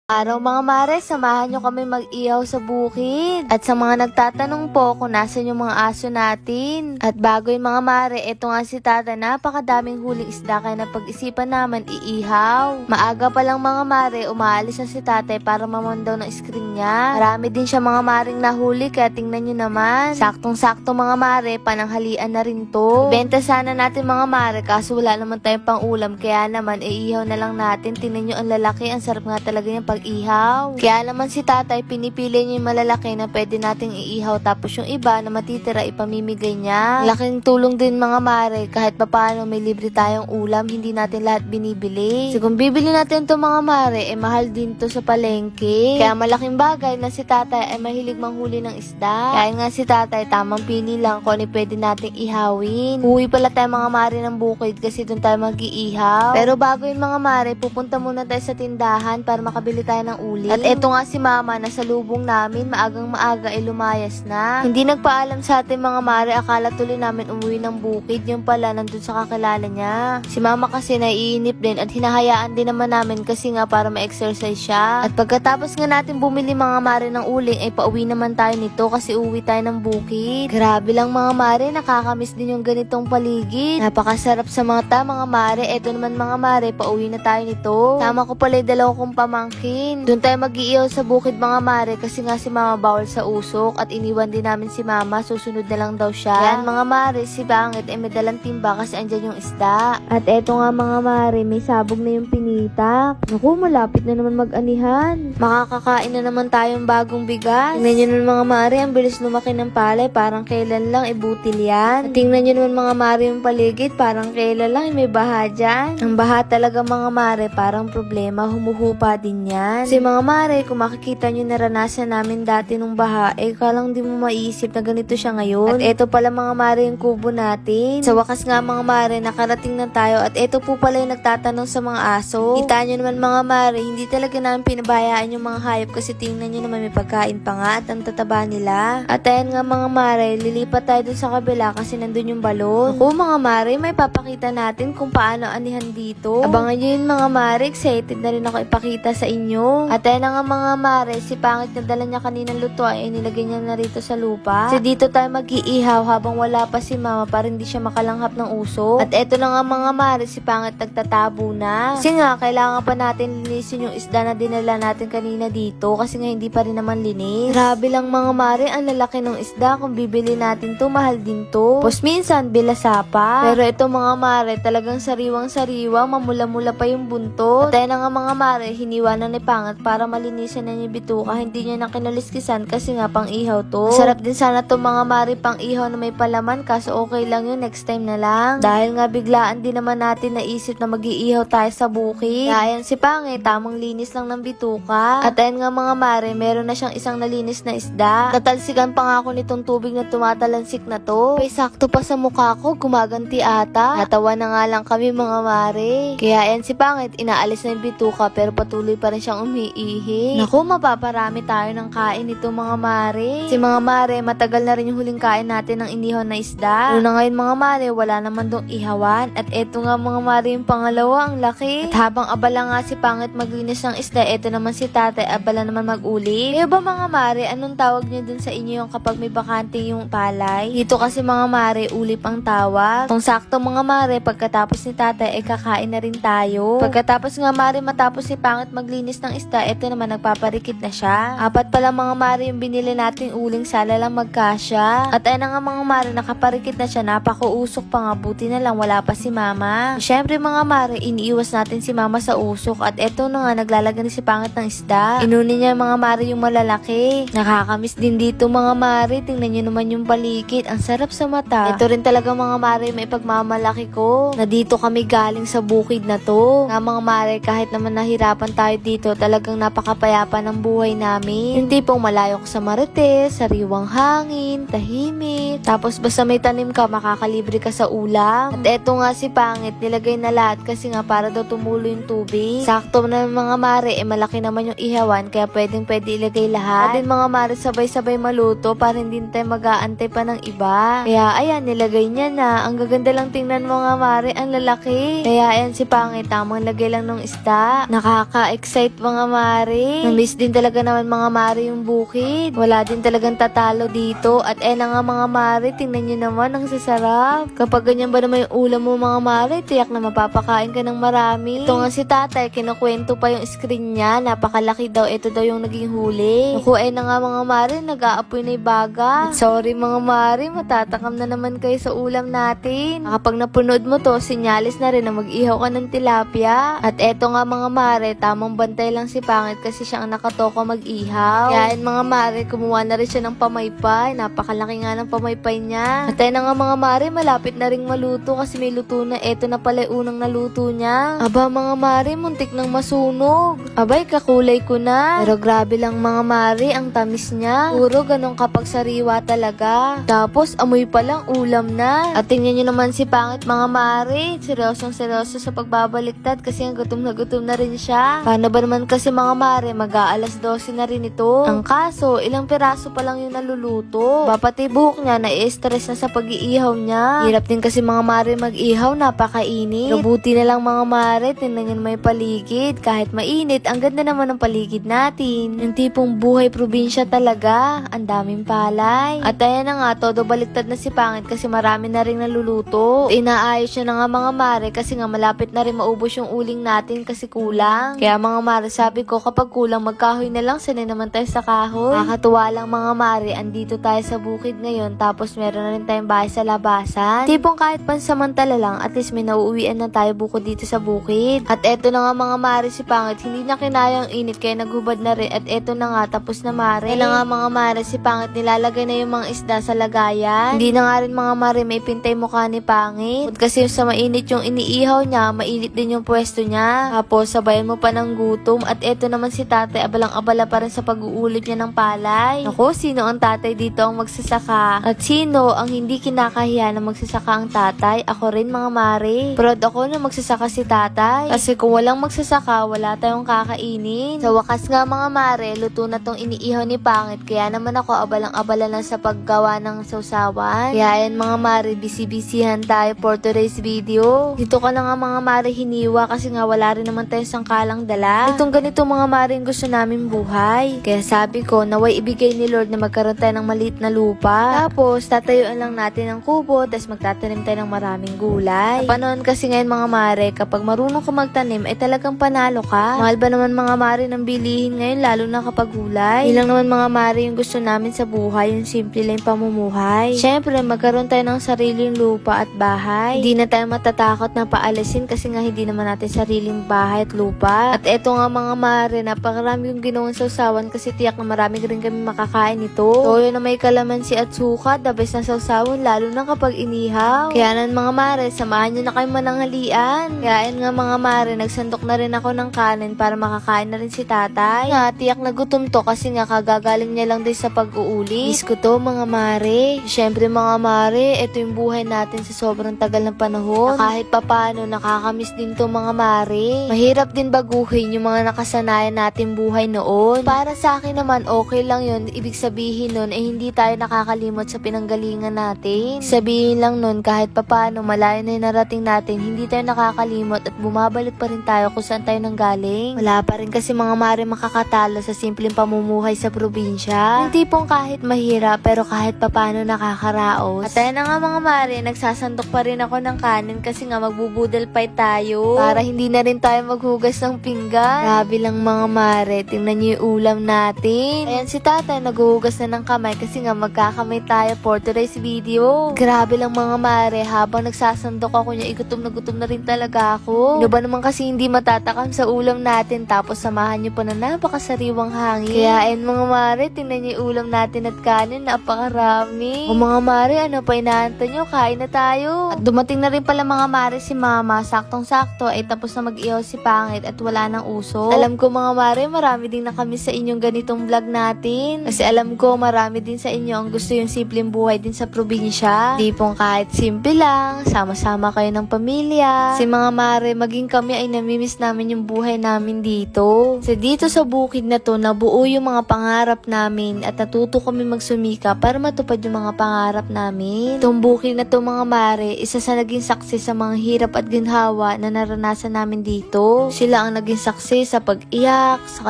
Araw mga mare, samahan nyo kami mag-ihaw sa bukid. At sa mga nagtatanong po kung nasan yung mga aso natin. At bago yung mga mare, eto nga si tata, napakadaming huling isda kaya napag-isipan naman iihaw. Maaga pa lang mga mare, umaalis na si tate para mamandaw ng screen niya. Marami din siya mga maring nahuli kaya tingnan nyo naman. Saktong-sakto mga mare, pananghalian na rin to. Ibenta sana natin mga mare kaso wala naman tayong pang ulam kaya naman iihaw na lang natin. Tingnan nyo ang lalaki, ang sarap nga talaga yung pag-ihaw. Kaya naman si tatay, pinipili niya yung malalaki na pwede nating iihaw tapos yung iba na matitira ipamimigay niya. Laking tulong din mga mare, kahit papaano may libre tayong ulam, hindi natin lahat binibili. So kung bibili natin to mga mare, mahal din to sa palengke. Kaya malaking bagay na si tatay ay mahilig manghuli ng isda. Kaya nga si tatay, tamang pili lang kung ano pwede nating ihawin. Uwi pala tayo mga mare ng bukid kasi doon tayo mag-iihaw. Pero bago yung mga mare, pupunta muna tayo sa tindahan para makabili tayo ng uling. At eto nga si mama, nasa lubong namin, maagang maaga ay lumayas na. Hindi nagpaalam sa atin mga mare, akala tuloy namin umuwi ng bukid, yung pala nandun sa kakilala niya. Si mama kasi naiinip din at hinahayaan din naman namin kasi nga para ma-exercise siya. At pagkatapos nga natin bumili mga mare ng uling, ay pauwi naman tayo nito kasi uwi tayo ng bukid. Grabe lang mga mare, nakakamiss din yung ganitong paligid. Napakasarap sa mata mga mare. Eto naman mga mare, pauwi na tayo nito. Tama ko pala yung dalawa kong pamangkin. Doon tayo mag-iihaw sa bukid mga mare kasi nga si mama bawal sa usok at iniwan din namin si mama, susunod na lang daw siya. Yan mga mare, si Bangit ay may dalang timba kasi andyan yung isda. At eto nga mga mare, may sabog na yung pinitak. Naku, malapit na naman mag-anihan. Makakakain na naman tayong bagong bigas. Tingnan nyo naman mga mare, ang bilis lumaki ng palay, parang kailan lang ibutil yan. At tingnan nyo naman mga mare yung paligid, parang kailan lang may baha dyan. Ang baha talaga mga mare, parang problema, humuhupa din yan. Kasi mga mare, kung makikita nyo naranasan namin dati nung baha, kalang di mo maiisip na ganito siya ngayon. At eto pala mga mare yung kubo natin. Sa wakas nga mga mare, nakarating na tayo at eto po pala yung nagtatanong sa mga aso. Kita nyo naman mga mare, hindi talaga namin pinabayaan yung mga hayop kasi tingnan nyo naman may pagkain pa nga at ang tataba nila. At ayan nga mga mare, lilipat tayo dun sa kabila kasi nandun yung balon. Ako mga mare, may papakita natin kung paano anihan dito. Abangan nyo yun mga mare, excited na rin ako ipakita sa inyo. At ayan nga mga mare, si Pangit na dala niya kaninang lutuan ay nilagay niya na rito sa lupa. So dito tayo mag-iihaw habang wala pa si mama para hindi siya makalanghap ng uso. At eto na nga mga mare, si Pangit nagtatabo na. Kasi nga, kailangan pa natin linisin yung isda na dinala natin kanina dito kasi nga hindi pa rin naman linis. Grabe lang mga mare, ang lalaki ng isda. Kung bibili natin to, mahal din to. Tapos minsan, bilasa pa. Pero ito mga mare, talagang sariwang-sariwa, mamula-mula pa yung buntot. At ayan na nga mga mare, hiniwa na ni Pangit para malinisan na niya bituka. Hindi niya na kinaliskisan kasi nga pang ihaw to. Sarap din sana to mga mare pang ihaw na may palaman kaso okay lang yun, next time na lang. Dahil nga biglaan din naman natin naisip na mag-iihaw tayo sa bukid. Kaya ayan si Pangit, tamang linis lang ng bituka. At ayan nga mga mare, meron na siyang isang nalinis na isda. Natalsikan pa nga ako nitong tubig na tumatalansik na to. Sakto pa sa mukha ko, gumaganti ata. Natawa na nga lang kami mga mare. Kaya ayan si Pangit, inaalis na yung bituka pero patuloy pa rin siyang umiihi. Naku, mapaparami tayo ng kain nito mga mare. Si mga mare, matagal na rin yung huling kain natin ng inihaw na isda. Ano na ngayon mga mare, wala naman dong ihawan. At eto nga mga mare yung pangalawa, ang laki. At habang abala nga si Pangit maglinis ng isda, eto naman si tatay, abala naman mag-uli. Kaya ba mga mare, anong tawag niyo dun sa inyo yung kapag may bakante yung palay? Dito kasi mga mare, ulip ang tawag. Kung sakto mga mare, pagkatapos ni tatay, kakain na rin tayo. Pagkatapos nga mare, matapos si Pangit maglinis ng isda, eto naman nagpaparikit na siya. Apat pala mga mare yung binili nating uling, sala lang magkasya. At ayun na nga mga mare, nakaparikit na siya, napakuusok pa nga, buti na lang wala pa si mama. Syempre mga mare, iniiwas natin si mama sa usok at eto na nga, naglalaga ni si Pangit ng isda. Inunin niya mga mare yung malalaki. Nakakamiss din dito mga mare, tingnan niyo naman yung paligid, ang sarap sa mata. Ito rin talaga mga mare, may pagmamalaki ko na dito kami galing sa bukid na to. Nga mga mare, kahit naman nahirapan tayo dito, talagang napakapayapa ng buhay namin. Yung tipong malayo ka sa marites, sariwang hangin, tahimik. Tapos basta may tanim ka, makakalibre ka sa ulam. At eto nga si Pangit, nilagay na lahat kasi nga para daw tumulo yung tubig. Sakto na mga mare, malaki naman yung ihawan kaya pwede ilagay lahat. At din mga mare, sabay-sabay maluto para hindi tayo mag-aantay pa ng iba. Kaya ayan, nilagay niya na. Ang gaganda lang tingnan mga mare, ang lalaki. Kaya ayan si Pangit, tamang lagay lang ng isda. Nakaka-excite mga mare. Namiss din talaga naman mga mare yung bukid. Wala din talagang tatalo dito. At na nga mga mare, tingnan nyo naman, ang sasarap. Kapag ganyan ba naman yung ulam mo mga mare, tiyak na mapapakain ka ng marami. Ito nga si tatay, kinukwento pa yung screen niya. Napakalaki daw, ito daw yung naging huli. Naku, na nga mga mare, nag-aapoy na yung baga. At sorry mga mare, matatakam na naman kayo sa ulam natin. Kapag napunod mo to, sinyalis na rin na mag-ihaw ka ng tilapia. At eto nga mga mare, tamang bantay lang si Pangit kasi siya ang nakatoko mag-ihaw. Kaya mga mare, kumuha na rin siya ng pamaypay. Napakalaki nga ng pamaypay niya. At na nga mga mare, malapit na ring maluto kasi may luto na. Eto na pala yung unang naluto niya. Aba mga mare, muntik nang masunog. Abay, kakulay ko na. Pero grabe lang mga mare, ang tamis niya. Puro ganun kapag sariwa talaga. Tapos, amoy pa lang, ulam na. At tingnan nyo naman si Pangit mga mare. Seryosong seryoso sa pagbabaliktad kasi ang gutom na rin siya. Paano ba naman kasi mga mare, mag-aalas 12 na rin ito. Ang kaso, ilang piraso pa lang yung naluluto. Pati buhok niya, na-stress na sa pag-iihaw niya. Hirap din kasi mga mare mag-ihaw, napakainit. Mabuti na lang mga mare, tingnan nyo may paligid. Kahit mainit, ang ganda naman ng paligid natin. Yung tipong buhay probinsya talaga. Ang daming palay. At ayan na nga, todo baliktad na si Pangit kasi marami na rin naluluto. Inaayos niya na nga mga mare kasi nga malapit na rin maubos yung uling natin kasi kulang. Kaya mga mare, sabi ko kapag kulang magkahoy na lang, sanay naman tayo sa kahoy. Nakakatuwa lang mga mare, andito tayo sa bukid ngayon tapos meron na rin tayong bahay sa labasan. Tipong kahit pansamantala lang, at least may nauuwian na tayo bukod dito sa bukid. At eto na nga mga mare, si Pangit hindi na kinaya ang init kaya naghubad na rin. At eto na nga, tapos na mare. Kaya nga mga mare, si Pangit nilalagay na yung mga isda sa lagayan. Hindi na nga rin mga mare may pintay mukha ni Pangit. Kasi sa mainit yung iniihaw niya, mainit din yung pwesto niya. Tapos sabayan mo pa ng gutom. At eto naman si tatay, abalang-abala pa rin sa pag-uulit niya ng palay. Ako, sino ang tatay dito ang magsasaka? At sino ang hindi kinakahiya na magsasaka ang tatay? Ako rin mga mare. Proud ako na magsasaka si tatay. Kasi kung walang magsasaka, wala tayong kakainin. Sa wakas nga mga mare, luto na tong iniihaw ni Pangit. Kaya naman ako abalang-abala lang sa paggawa ng sausawan. Kaya yan mga mare, busy-busyhan tayo for today's video. Dito ka na nga mga mare hiniwa kasi nga wala rin naman tayong sangkalang dala. Itong ganito mga mare yung gusto namin buhay. Kaya sabi ko, naway ibigay ni Lord na magkaroon tayo ng maliit na lupa. Tapos, tatayuan lang natin ng kubo, tapos magtatanim tayo ng maraming gulay. Sa panahon kasi ngayon mga mare, kapag marunong ka magtanim, ay talagang panalo ka. Mahal ba naman mga mare ng bilihin ngayon, lalo na kapag gulay? Ilang naman mga mare yung gusto namin sa buhay, yung simple lang pamumuhay. Syempre, magkaroon tayo ng sariling lupa at bahay. Hindi na tayo matatakot na paalisin kasi nga hindi naman natin sariling bahay at lupa. At eto nga mga mare, napakarami yung ginawang sausawan kasi tiyak na marami rin kami makakain ito. Toyo na may kalamansi at suka, the best na sausawan lalo na kapag inihaw. Kaya nan mga mare, samahan nyo na kayo mananghalian. Kaya nga mga mare, nagsandok na rin ako ng kanin para makakain na rin si tatay. Nga, tiyak na gutom to kasi nga kagagaling niya lang din sa pag-uuli. Miss ko to mga mare. Syempre mga mare, ito yung buhay natin sa sobrang tagal ng panahon. Na kahit papano, nakakamiss din to mga mare. Mahirap din baguhin yung mga nakasanayan natin buhay noon. Para sa akin naman, okay lang yun. Ibig sabihin nun, hindi tayo nakakalimot sa pinanggalingan natin. Sabihin lang nun, kahit papano, malayo na yung narating natin, hindi tayo nakakalimot at bumabalik pa rin tayo kung saan tayo nanggaling. Wala pa rin kasi mga mare makakatalo sa simpleng pamumuhay sa probinsya. Yung tipong kahit mahirap, pero kahit papano nakakaraos. At tayo na nga mga mare, nagsasandok pa rin ako ng kanin kasi nga magbubudal fight tayo. Para hindi na rin tayo maghugas ng pinggan. Grabe lang mga mare, tingnan nyo yung ulam natin. Ayan si tatay, naghuhugas na ng kamay kasi nga magkakamay tayo for today's video. Grabe lang mga mare, habang nagsasandok ako niya, gutom na rin talaga ako. Ano ba naman kasi hindi matatakam sa ulam natin tapos samahan nyo pa na napakasariwang hangin. Kaya ayan mga mare, tingnan nyo yung ulam natin at kanin, napakarami. O mga mare, ano pa inaantay nyo? Kain na tayo. At dumating na rin pala mga mare si mama, saktong-sakto ay tapos na mag-ihaw si Pangit at wala nang uso. Alam ko mga mare, marami din na kami sa inyong ganitong vlog natin. Kasi alam ko marami din sa inyo ang gusto yung simpleng buhay din sa probinsya. Di pong kahit simple lang, sama-sama kayo ng pamilya. Si mga mare, maging kami ay namimiss namin yung buhay namin dito. Kasi dito sa bukid na to, nabuo yung mga pangarap namin at natuto kami magsumika para matupad yung mga pangarap namin. Itong bukid na to mga mare, isa sa naging success sa mga hirap at ginhawa na naranasan namin dito. Sila ang naging success sa pag-iyak, sa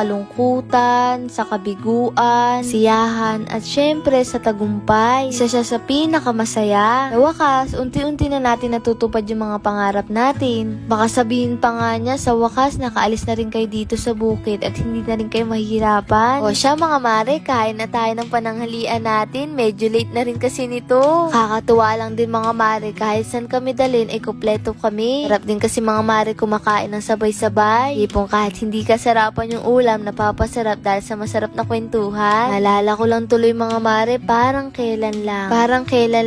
kalungkutan, sa kabiguan, siyahan, at syempre sa tagumpay. Isa siya sa pinakamasaya. Sa wakas, unti-unti na natin natutupad yung mga pangarap natin. Baka sabihin pa nga niya, sa wakas, nakaalis na rin kayo dito sa bukid at hindi na rin kayo mahihirapan. O siya mga mare, kain na tayo ng pananghalian natin. Medyo late na rin kasi nito. Kakatuwa lang din mga mare, kahit saan kami dalhin, ay kompleto kami. Sarap din kasi mga mare kumakain ng sabay-sabay. Tipong kahit hindi kasarapan yung ulam, napapasarap dahil sa masarap na kwentuhan. Naalala ko lang tuloy mga mare, parang kailan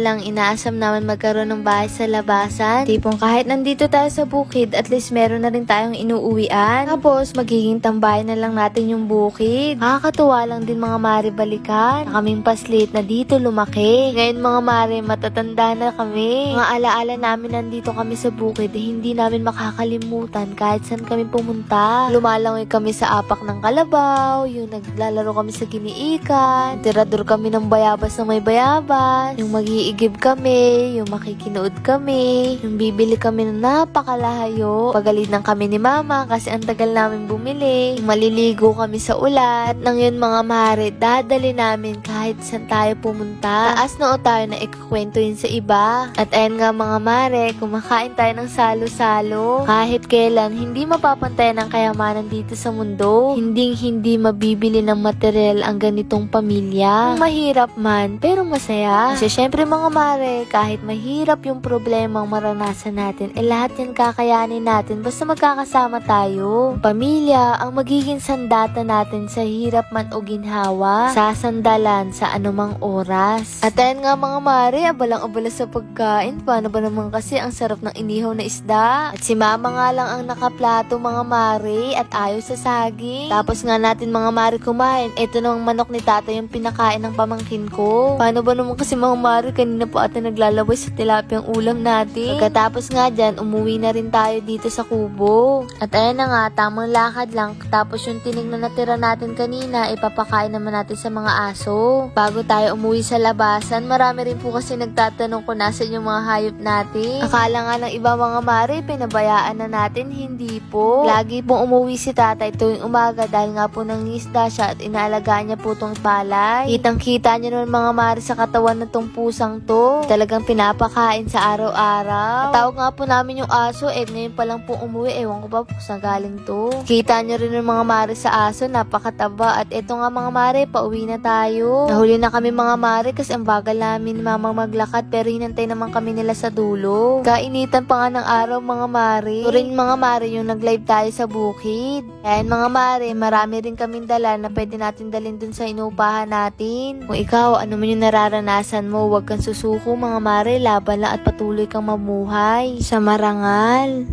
lang inaasam naman magkaroon ng bahay sa labasan. Tipong kahit nandito tayo sa bukid, at least meron na rin tayong inuuwian. Tapos magiging tambayan na lang natin yung bukid. Nakakatuwa lang din mga mare balikan na kaming paslit na dito lumaki. Ngayon mga mare, matatanda na kami. Mga alaala namin nandito kami sa bukid, hindi namin makakalimutan kahit saan kami pumunta. Lumalangoy kami sa apak ng kalabaw, yung naglalaro kami sa giniikan, tirador kami ng bayabas na may bayabas, yung mag-iigib kami, yung makikinood kami, yung bibili kami ng napakalahayo, pagalitan kami ni mama kasi ang tagal namin bumili, yung maliligo kami sa ulan. At nang yun mga mare, dadali namin kahit saan tayo pumunta. Taas noo tayo na ikukwento yun sa iba. At ayun nga mga mare, kumakain tayo ng salo-salo. Kahit kailan, hindi mapapantayan ang kayamanan dito sa mundo. Hindi mabibili ng material ang ganitong pamilya. Mahirap man, pero masaya. Kasi syempre mga mare, kahit mahirap yung problemang maranasan natin, lahat yan kakayanin natin basta magkakasama tayo. Pamilya ang magiging sandata natin sa hirap man o ginhawa, sa sandalan sa anumang oras. At ayun nga mga mare, abalang-abala sa pagkain. Paano ba naman kasi ang sarap ng inihaw na isda? At si mama nga lang ang nakaplato mga mare at ayaw sa saging. Tapos nga natin mga mare kumain. Ito namang manok ni tata yung pinakain ng pamangkin ko. Paano ba naman kasi mga mare, kanina po ata naglalaway sa tilapia ang ulam natin. Pagkatapos nga dyan, umuwi na rin tayo dito sa kubo. At ayan na nga, tamang lakad lang. Tapos yung tinig na natira natin kanina, ipapakain naman natin sa mga aso. Bago tayo umuwi sa labasan, marami rin po kasi nagtatanong kung nasan yung mga hayop natin. Akala nga ng iba mga mare, pinabayaan na natin. Hindi po. Lagi pong umuwi si tatay tuwing umaga dahil nga po nangingisda siya at inaalagaan niya po tong palay. Kitang-kita niyo naman mga mare sa katawan na tong pusang to. Talagang pinapakain sa araw-araw. Tawag nga po namin yung aso, ngayon pa lang po umuwi. Ewan ko ba po saan galing to. Kita niyo rin yung mga mare sa aso, napakataba. At eto nga mga mare, pauwi na tayo. Nahuli na kami mga mare kasi ang bagal namin ni mama maglakad, pero hinantay naman kami nila sa dulo. Kainitan pa nga ng araw mga mare. Ito rin mga mare yung nag-live tayo sa bukid. Ayan mga mare, marami rin kaming dala na pwede natin dalhin dun sa inuupahan natin. Kung ikaw, ano man yung nararanasan mo, huwag kang susuko mga mare, laban lang at patuloy kang mamuhay sa marangal.